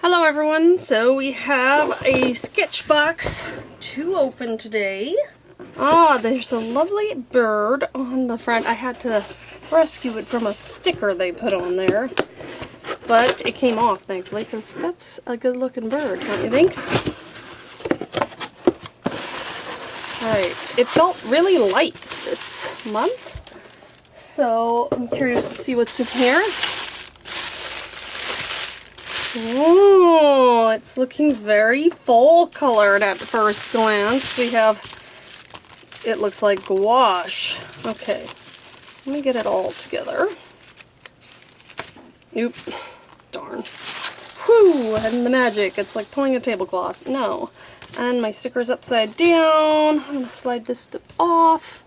Hello everyone, so we have a Sketchbox to open today. There's a lovely bird on the front. I had to rescue it from a sticker they put on there, but it came off thankfully because that's a good looking bird, don't you think? Alright, it felt really light this month, so I'm curious to see what's in here. Oh, it's looking very full colored at first glance. We have, it looks like gouache. Okay, let me get it all together. Nope, darn. Whew, and the magic, it's like pulling a tablecloth. No, and my sticker's upside down. I'm gonna slide this tip off,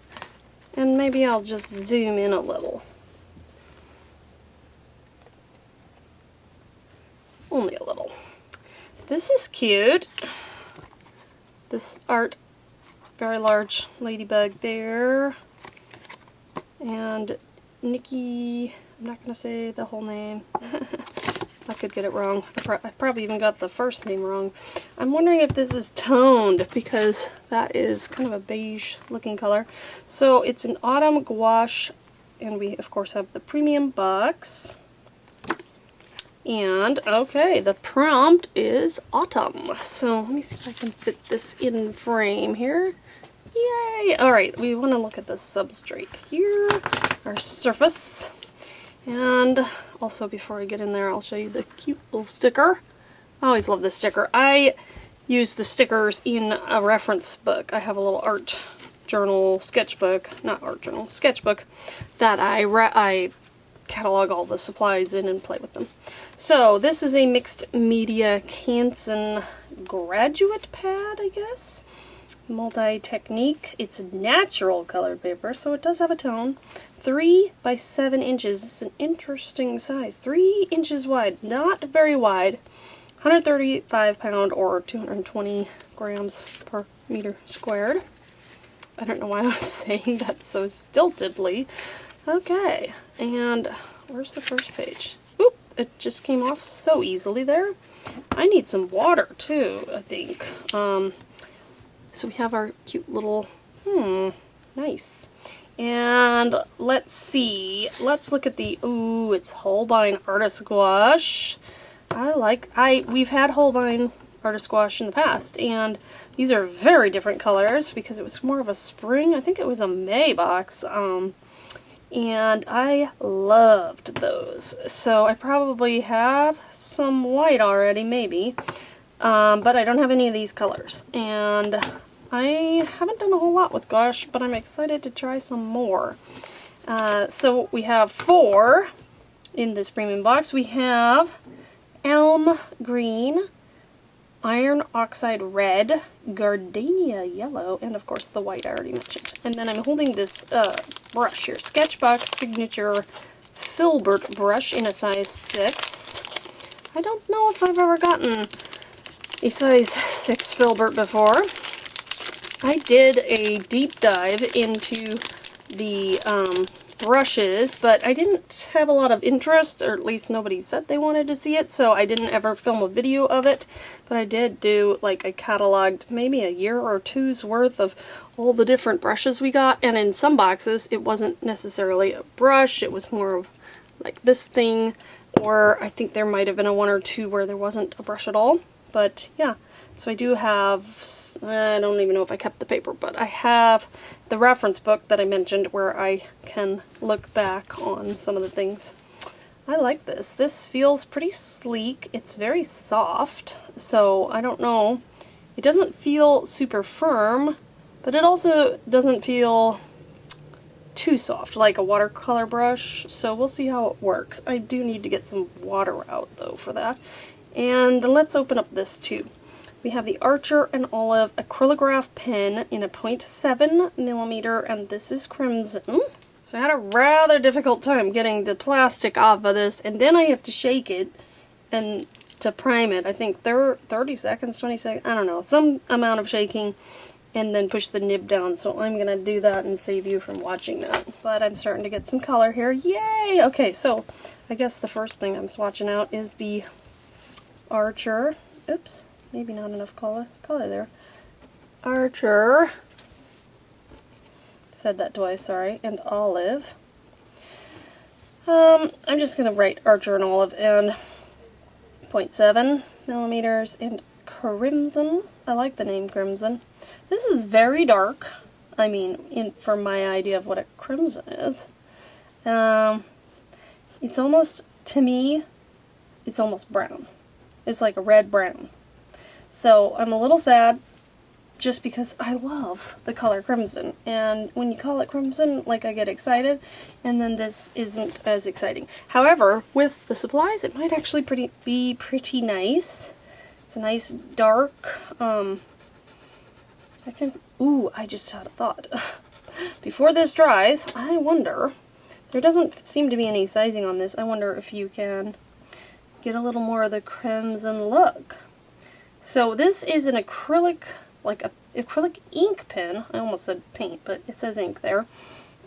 and maybe I'll just zoom in a little. Only a little. This is cute. This art, very large ladybug there. And Nikki, I'm not going to say the whole name. I could get it wrong. I probably even got the first name wrong. I'm wondering if this is toned because that is kind of a beige looking color. So it's an autumn gouache, and we of course have the premium box. And, okay, the prompt is autumn. So, let me see if I can fit this in frame here. Yay! Alright, we want to look at the substrate here, our surface. And, also before I get in there, I'll show you the cute little sticker. I always love this sticker. I use the stickers in a reference book. I have a little art journal sketchbook, not art journal, sketchbook, that I catalog all the supplies in and play with them. So this is a mixed media Canson graduate pad, I guess. Multi-technique. It's natural colored paper, so it does have a tone. 3 by 7 inches. It's an interesting size. 3 inches wide. Not very wide. 135 pound or 220 grams per meter squared. I don't know why I was saying that so stiltedly. Okay, and where's the first page? Oop, it just came off so easily there. I need some water too, I think. So we have our cute little, nice. And let's see, let's look at the, ooh, it's Holbein Artist Gouache. We've had Holbein Artist Gouache in the past, and these are very different colors because it was more of a spring, I think it was a May box, and I loved those. So I probably have some white already, maybe, but I don't have any of these colors. And I haven't done a whole lot with gouache, but I'm excited to try some more. So we have 4 in this premium box. We have Elm Green, Iron Oxide Red, Gardenia Yellow, and of course the white I already mentioned. And then I'm holding this brush here, Sketchbox Signature Filbert brush in a size 6. I don't know if I've ever gotten a size 6 filbert before. I did a deep dive into the brushes, but I didn't have a lot of interest, or at least nobody said they wanted to see it, so I didn't ever film a video of it. But I did do, like, I cataloged maybe a year or two's worth of all the different brushes we got, and in some boxes it wasn't necessarily a brush, it was more of like this thing, or I think there might have been a 1 or 2 where there wasn't a brush at all. But yeah, so I do have, I don't even know if I kept the paper, but I have the reference book that I mentioned where I can look back on some of the things. I like this. This feels pretty sleek. It's very soft, so I don't know. It doesn't feel super firm, but it also doesn't feel too soft like a watercolor brush, so we'll see how it works. I do need to get some water out though for that. And let's open up this too. We have the Archer and Olive acrylograph pen in a 0.7mm, and this is crimson. So I had a rather difficult time getting the plastic off of this, and then I have to shake it and to prime it. I think 30 seconds, 20 seconds, I don't know, some amount of shaking, and then push the nib down. So I'm going to do that and save you from watching that. But I'm starting to get some color here. Yay! Okay, so I guess the first thing I'm swatching out is the Archer. Oops, maybe not enough color there. Archer. Said that twice, sorry. And Olive. I'm just going to write Archer and Olive and 0.7 millimeters and Crimson. I like the name Crimson. This is very dark. I mean, for my idea of what a crimson is. It's almost, to me, it's almost brown. It's like a red-brown. So I'm a little sad just because I love the color crimson. And when you call it crimson, like, I get excited, and then this isn't as exciting. However, with the supplies, it might actually be pretty nice. It's a nice dark, I just had a thought. Before this dries, I wonder, there doesn't seem to be any sizing on this, I wonder if you can get a little more of the crimson look. So this is an acrylic, like a acrylic ink pen. I almost said paint, but it says ink there.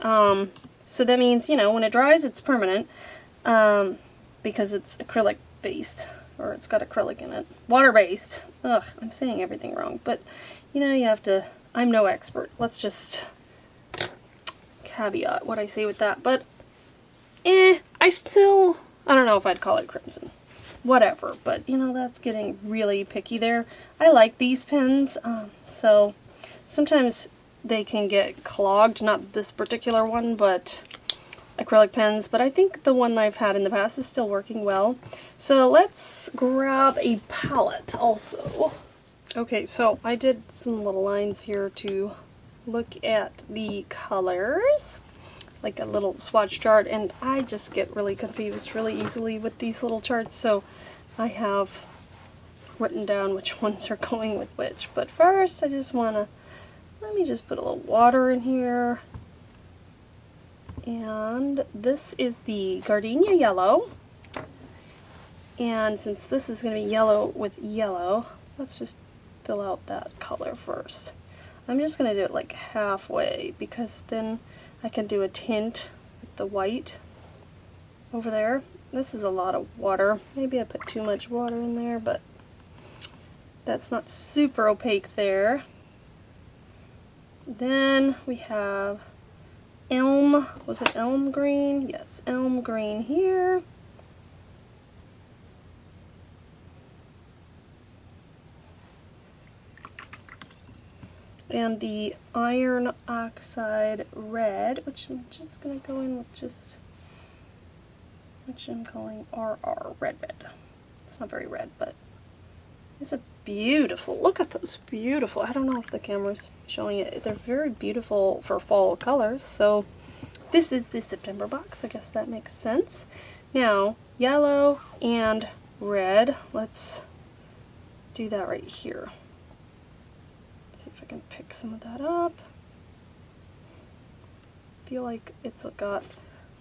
So that means, you know, when it dries, it's permanent, because it's acrylic based, or it's got acrylic in it. Water based. Ugh, I'm saying everything wrong, but you know, you have to, I'm no expert. Let's just caveat what I say with that. But, I don't know if I'd call it crimson. Whatever, but you know, that's getting really picky there. I like these pens, so sometimes they can get clogged, not this particular one, but acrylic pens, but I think the one I've had in the past is still working well. So let's grab a palette also. Okay, so I did some little lines here to look at the colors, like a little swatch chart, and I just get really confused really easily with these little charts, so I have written down which ones are going with which. But first I just want to, let me just put a little water in here, and this is the Gardenia Yellow, and since this is going to be yellow with yellow, let's just fill out that color first. I'm just going to do it like halfway, because then I can do a tint with the white over there. This is a lot of water. Maybe I put too much water in there, but that's not super opaque there. Then we have elm, was it elm green? Yes, elm green here. And the iron oxide red, which I'm just going to go in with just, which I'm calling RR, red. It's not very red, but it's a beautiful, look at those beautiful, I don't know if the camera's showing it, they're very beautiful for fall colors. So this is the September box, I guess that makes sense. Now, yellow and red, let's do that right here. See if I can pick some of that up. I feel like it's got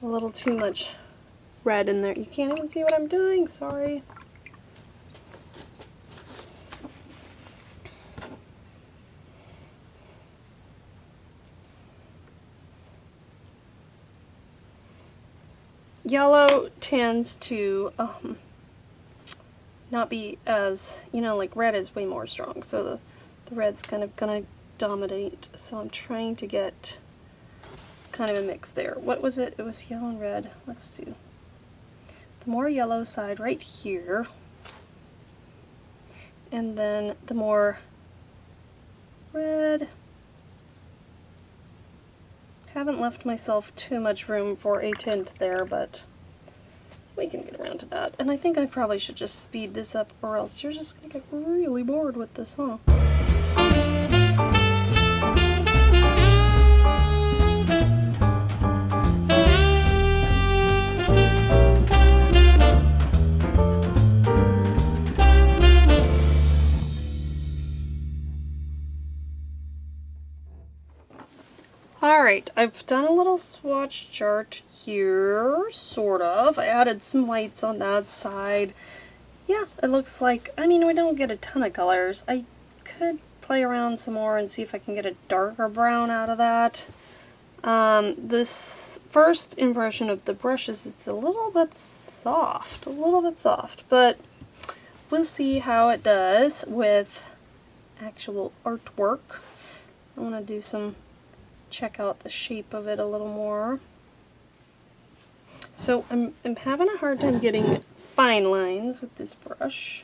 a little too much red in there. You can't even see what I'm doing, sorry. Yellow tends to not be as, you know, like red is way more strong, so the red's kind of gonna dominate, so I'm trying to get kind of a mix there. What was it? It was yellow and red. Let's do the more yellow side right here, and then the more red. Haven't left myself too much room for a tint there, but we can get around to that. And I think I probably should just speed this up, or else you're just gonna get really bored with this, huh? Alright, I've done a little swatch chart here, sort of. I added some whites on that side. Yeah, it looks like, I mean, we don't get a ton of colors. I could play around some more and see if I can get a darker brown out of that. This first impression of the brushes, it's a little bit soft, but we'll see how it does with actual artwork. I want to do some, check out the shape of it a little more. So I'm having a hard time getting fine lines with this brush.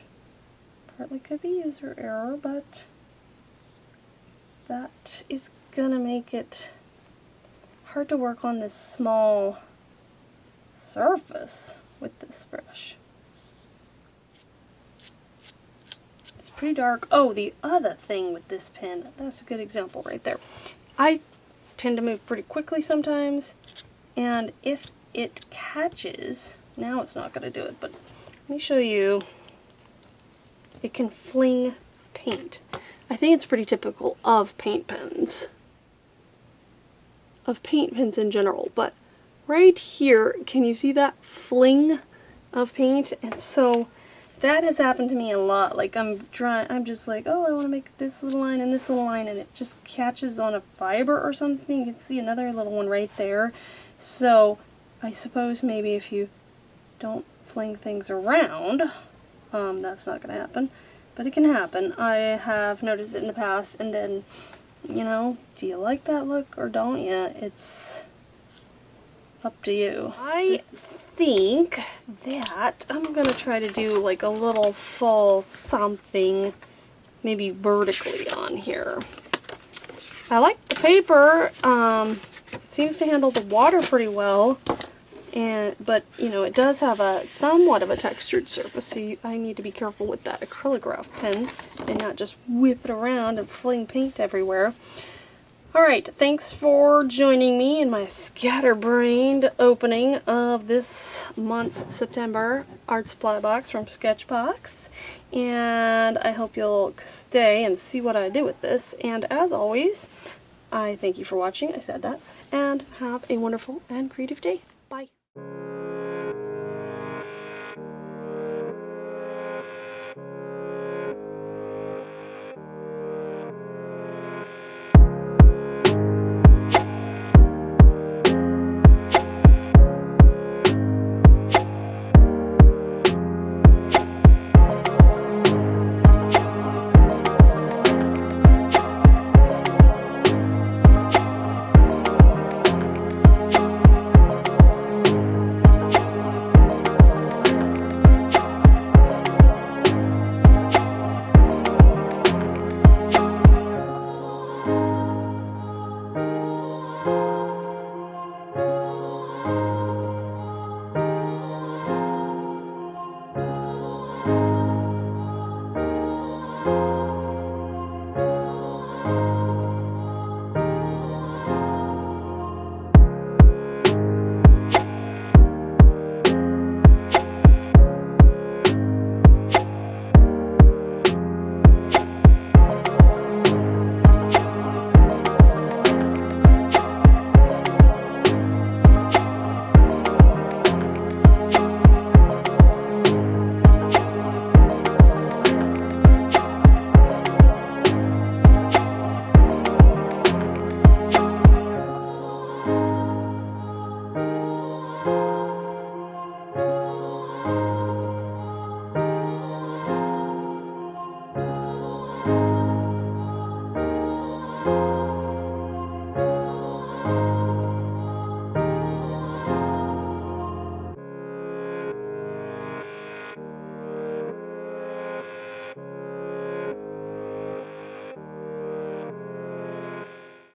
Partly could be user error, but that is gonna make it hard to work on this small surface with this brush. It's pretty dark. Oh, the other thing with this pen, that's a good example right there. I tend to move pretty quickly sometimes, and if it catches, now it's not going to do it, but let me show you, it can fling paint. I think it's pretty typical of paint pens. Of paint pens in general, but right here, can you see that fling of paint? And so that has happened to me a lot. Like I'm just like, oh, I want to make this little line and this little line, and it just catches on a fiber or something. You can see another little one right there. So I suppose maybe if you don't fling things around, that's not going to happen. But it can happen. I have noticed it in the past, and then, you know, do you like that look or don't you? It's up to you. I think that I'm going to try to do like a little fall something, maybe vertically on here. I like the paper. It seems to handle the water pretty well. But you know, it does have a somewhat of a textured surface, so I need to be careful with that acrylograph pen and not just whip it around and fling paint everywhere. Alright, thanks for joining me in my scatterbrained opening of this month's September art supply box from Sketchbox. And I hope you'll stay and see what I do with this. And as always, I thank you for watching, I said that, and have a wonderful and creative day.